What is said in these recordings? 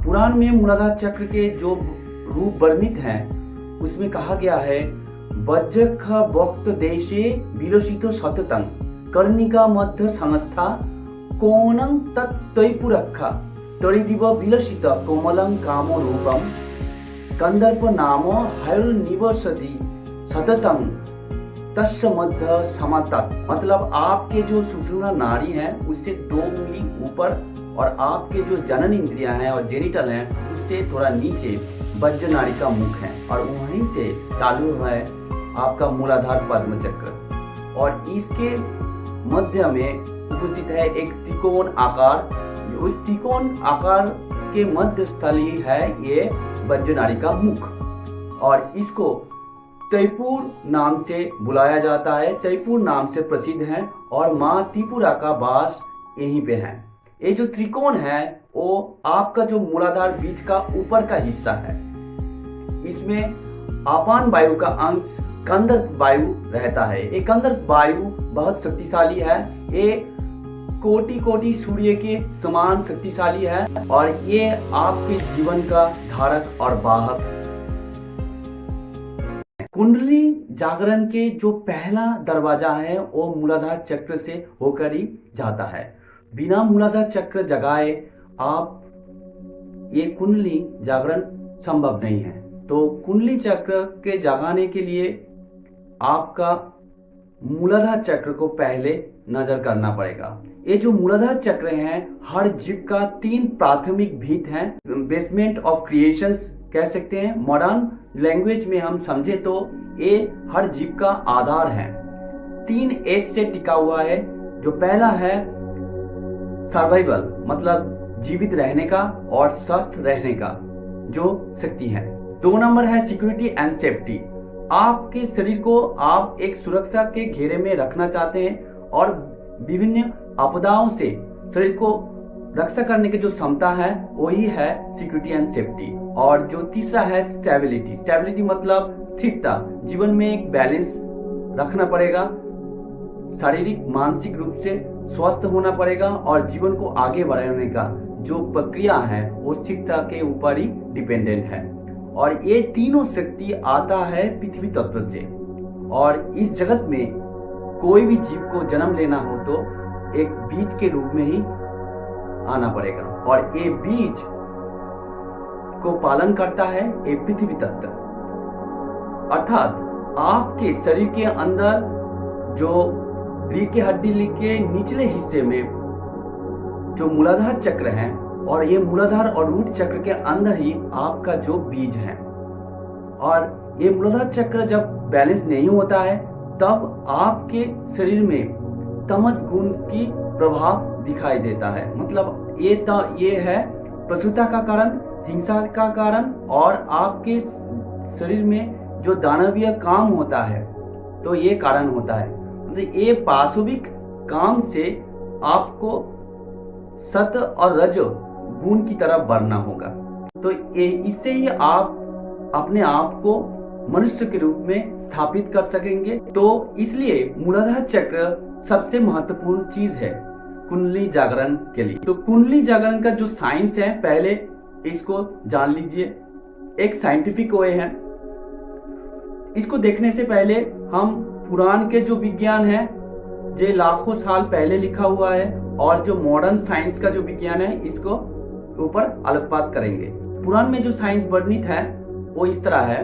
पुराण में मूलाधार चक्र के जो रूप वर्णित हैं उसमें कहा गया है वज्रख वक्त देशे विलसित सततं कर्णिका मध्य संस्था कोणं तत्त्वैपुरखा तरिदिव विलसित कोमलं काम रूपम कंदर्प नाम हयुर्निवसति सततं तस्य मध्य समातक। मतलब आपके जो सुषुम्ना नाड़ी है उससे 2 उंगली ऊपर और आपके जो जनन इंद्रियां हैं और जेनिटल हैं उससे थोड़ा नीचे वज्र नाड़ी का मुख है और वहीं से चालू है आपका मूलाधार पद्म चक्र और इसके मध्य में उपस्थित है एक त्रिकोण आकार। उस त्रिकोण आकार के मध्य स्थल ही है ये वज्र नाड़ी का मुख और इसको तैपुर नाम से बुलाया जाता है। तैपुर नाम से प्रसिद्ध है और माँ त्रिपुरा का वास यहीं पे है। ये जो त्रिकोण है वो आपका जो मूलाधार बीज का ऊपर का हिस्सा है। इसमें अपान वायु का अंश कंदर्प वायु रहता है। ये कंदर्प वायु बहुत शक्तिशाली है। ये कोटि कोटि सूर्य के समान शक्तिशाली है और ये आपके जीवन का धारक और वाहक। कुंडली जागरण के जो पहला दरवाजा है वो मूलाधार चक्र से होकर ही जाता है। बिना मूलाधार चक्र जगाए आप ये कुंडली जागरण संभव नहीं है। तो कुंडली चक्र के जगाने के लिए आपका मूलाधार चक्र को पहले नजर करना पड़ेगा। ये जो मूलाधार चक्र हैं हर जीव का 3 प्राथमिक भीत हैं। बेसमेंट ऑफ क्रिएशंस कह सकते हैं। मॉडर्न लैंग्वेज में हम समझे तो ये हर जीव का आधार है। 3 एस से टिका हुआ है। जो पहला है सर्वाइवल मतलब जीवित रहने का और स्वस्थ रहने का जो शक्ति है। 2 नंबर है सिक्योरिटी एंड सेफ्टी। आपके शरीर को आप एक सुरक्षा के घेरे में रखना चाहते हैं और विभिन्न आपदाओं से शरीर को रक्षा करने की जो क्षमता है वही है सिक्योरिटी एंड सेफ्टी। और जो तीसरा है स्टेबिलिटी। स्टेबिलिटी मतलब स्थिरता। जीवन में एक बैलेंस रखना पड़ेगा। शारीरिक मानसिक रूप से स्वस्थ होना पड़ेगा और जीवन को आगे बढ़ाने का जो प्रक्रिया है वो स्थिरता के ऊपर ही डिपेंडेंट है। और ये तीनों शक्ति आता है पृथ्वी तत्व से। और इस जगत में कोई भी जीव को जन्म लेना हो तो एक बीज के रूप में ही आना पड़ेगा और ये बीज को पालन करता है ये पृथ्वी तत्व। अर्थात आपके शरीर के अंदर जो रीढ़ की हड्डी के निचले हिस्से में जो मूलाधार चक्र है और ये मूलाधार और रूट चक्र के अंदर ही आपका जो बीज है। और ये मूलाधार चक्र जब बैलेंस नहीं होता है तब आपके शरीर में तमस गुण की प्रभाव दिखाई देता है। मतलब ये है प्रसूता का कारण, हिंसा का कारण और आपके शरीर में जो दानवीय काम होता है तो ये कारण होता है। मतलब ये पाशविक काम से आपको सत और रज गुण की तरफ बढ़ना होगा। तो इससे ही आप अपने आप को मनुष्य के रूप में स्थापित कर सकेंगे। तो इसलिए मूलाधार चक्र सबसे महत्वपूर्ण चीज है कुंडली जागरण के लिए। तो कुंडली जागरण का जो साइंस है पहले इसको जान लीजिए। एक साइंटिफिक वे है। इसको देखने से पहले हम पुराण के जो विज्ञान है जो लाखों साल पहले लिखा हुआ है और जो मॉडर्न साइंस का जो विज्ञान है इसको ऊपर आलोकपात करेंगे। पुराण में जो साइंस वर्णित है वो इस तरह है।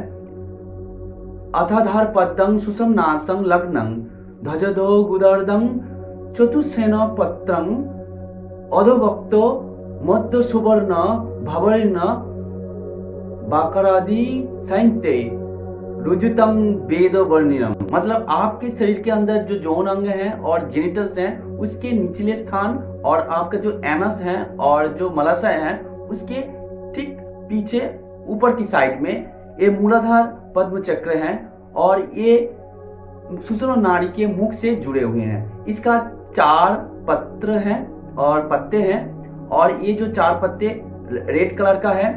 अथाधार पद्मं सुषुम्नासं लग्नं धजदो गुदर्दं चतुस्सेन पत्रं अधोवक्तो मध्य सुवर्ण भवर्ण बाकरादि साइंते रुजुतम वेद वर्णिनम। मतलब आपके शरीर के अंदर जो यौन अंग है और जेनिटल्स हैं उसके निचले स्थान और आपका जो एनस है और जो मलाशय है उसके ठीक पीछे ऊपर की साइड में ये मूलाधार पद्म चक्र है और ये सुषुम्ना नाड़ी के मुख से जुड़े हुए हैं। इसका 4 पत्र हैं और पत्ते हैं और ये जो 4 पत्ते रेड कलर का है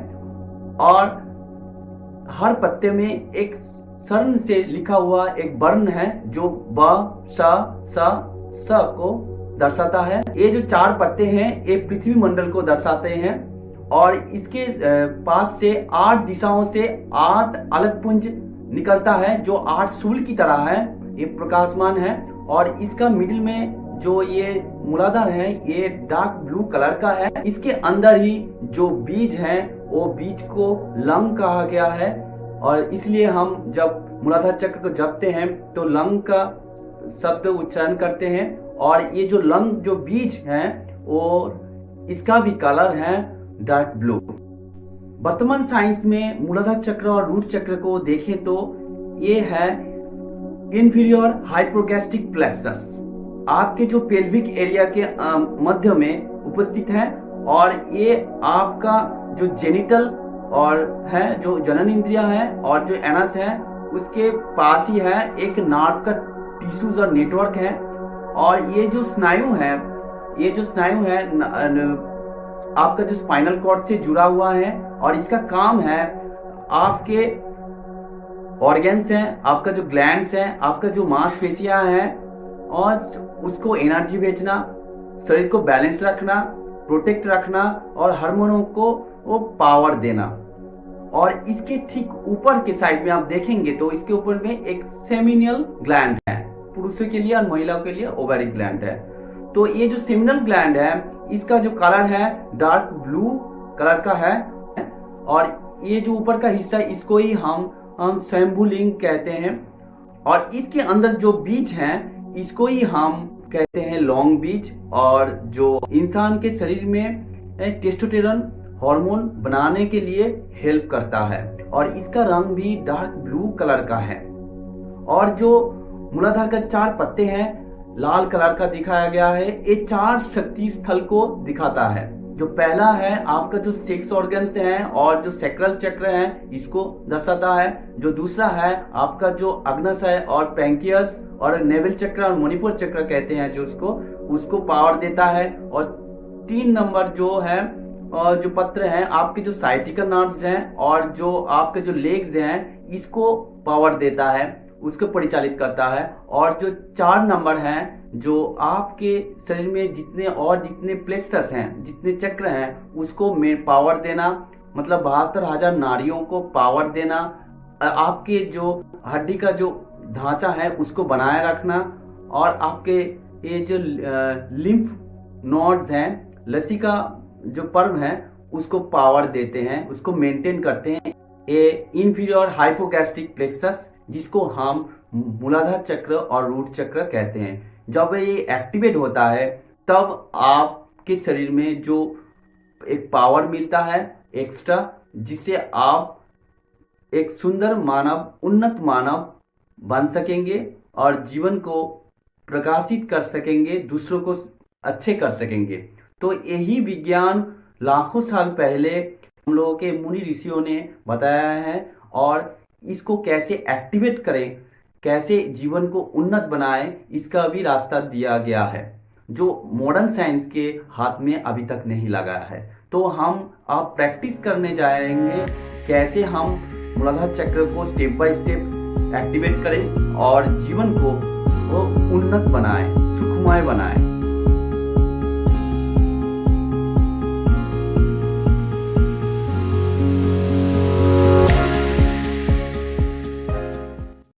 और हर पत्ते में एक स्वर्ण से लिखा हुआ एक वर्ण है जो ब स को दर्शाता है। ये जो 4 पत्ते हैं ये पृथ्वी मंडल को दर्शाते हैं और इसके पास से 8 दिशाओं से 8 अलग पुंज निकलता है जो 8 सूल की तरह है, ये प्रकाशमान है। और इसका मिडिल में जो ये मूलाधार है ये डार्क ब्लू कलर का है। इसके अंदर ही जो बीज है वो बीज को लंग कहा गया है, और इसलिए हम जब मूलाधार चक्र को जपते हैं तो लंग का शब्द उच्चारण करते हैं। और ये जो लंग जो बीज है वो इसका भी कलर है डार्क ब्लू। वर्तमान साइंस में मूलाधार चक्र और रूट चक्र को देखें तो ये है इंफीरियर हाइपोगैस्ट्रिक प्लेक्सस, आपके जो पेल्विक एरिया के मध्य में उपस्थित है। और ये आपका जो जेनिटल और है, जो जनन इंद्रिया है और जो एनस है उसके पास ही है। एक नार्व का टिश्यूज और नेटवर्क है। और ये जो स्नायु है आपका जो स्पाइनल कॉर्ड से जुड़ा हुआ है, और इसका काम है आपके ऑर्गन्स हैं, आपका जो ग्लैंड्स हैं, आपका जो मांसपेशियां हैं, और उसको एनर्जी भेजना, शरीर को बैलेंस रखना, प्रोटेक्ट रखना और हार्मोनों को वो पावर देना। और इसके ठीक ऊपर के साइड में आप देखेंगे तो इसके ऊपर में एक सेमिनियल ग्लैंड है, पुरुषों के लिए और महिलाओं के लिए ओवरी ग्लैंड है। तो ये जो सेमिनल ग्लैंड है इसका जो कलर है डार्क ब्लू कलर का है। और ये जो ऊपर का हिस्सा इसको ही हम स्वयंभू कहते हैं। और इसके अंदर जो बीज है इसको ही हम कहते हैं लॉन्ग बीज, और जो इंसान के शरीर में टेस्टोस्टेरोन हार्मोन बनाने के लिए हेल्प करता है। और इसका रंग भी डार्क ब्लू कलर का है। और जो मूलाधार का 4 पत्ते हैं लाल कलर का दिखाया गया है, ये 4 शक्ति स्थल को दिखाता है। जो पहला है आपका जो सेक्स ऑर्गन्स है और जो सैक्रल चक्र है इसको दर्शाता है। जो दूसरा है आपका जो अग्नस है और पैंक्रियास और नेवल चक्र और मणिपुर चक्र कहते हैं जो उसको पावर देता है। और 3 नंबर जो है और जो पत्र हैं आपके जो साइटिकल नर्व्स हैं और जो आपके जो लेग्स हैं इसको पावर देता है, उसको परिचालित करता है। और जो 4 नंबर है जो आपके शरीर में जितने प्लेक्सस हैं, जितने चक्र हैं उसको पावर देना, मतलब 72,000 नाड़ियों को पावर देना, आपके जो हड्डी का जो ढांचा है उसको बनाए रखना, और आपके ये जो लिम्फ नोड्स हैं, लसिका जो पर्व है उसको पावर देते हैं, उसको मेंटेन करते हैं। ये इंफीरियर हाइपोगैस्ट्रिक प्लेक्सस जिसको हम मूलाधार चक्र और रूट चक्र कहते हैं, जब ये एक्टिवेट होता है तब आपके शरीर में जो एक पावर मिलता है एक्स्ट्रा, जिससे आप एक सुंदर मानव, उन्नत मानव बन सकेंगे और जीवन को प्रकाशित कर सकेंगे, दूसरों को अच्छे कर सकेंगे। तो यही विज्ञान लाखों साल पहले हम लोगों के मुनि ऋषियों ने बताया है, और इसको कैसे एक्टिवेट करें, कैसे जीवन को उन्नत बनाएं, इसका भी रास्ता दिया गया है जो मॉडर्न साइंस के हाथ में अभी तक नहीं लगा है। तो हम आप प्रैक्टिस करने जाएंगे कैसे हम मूलाधार चक्र को स्टेप बाय स्टेप एक्टिवेट करें और जीवन को वो उन्नत बनाएं, सुखमय बनाएं।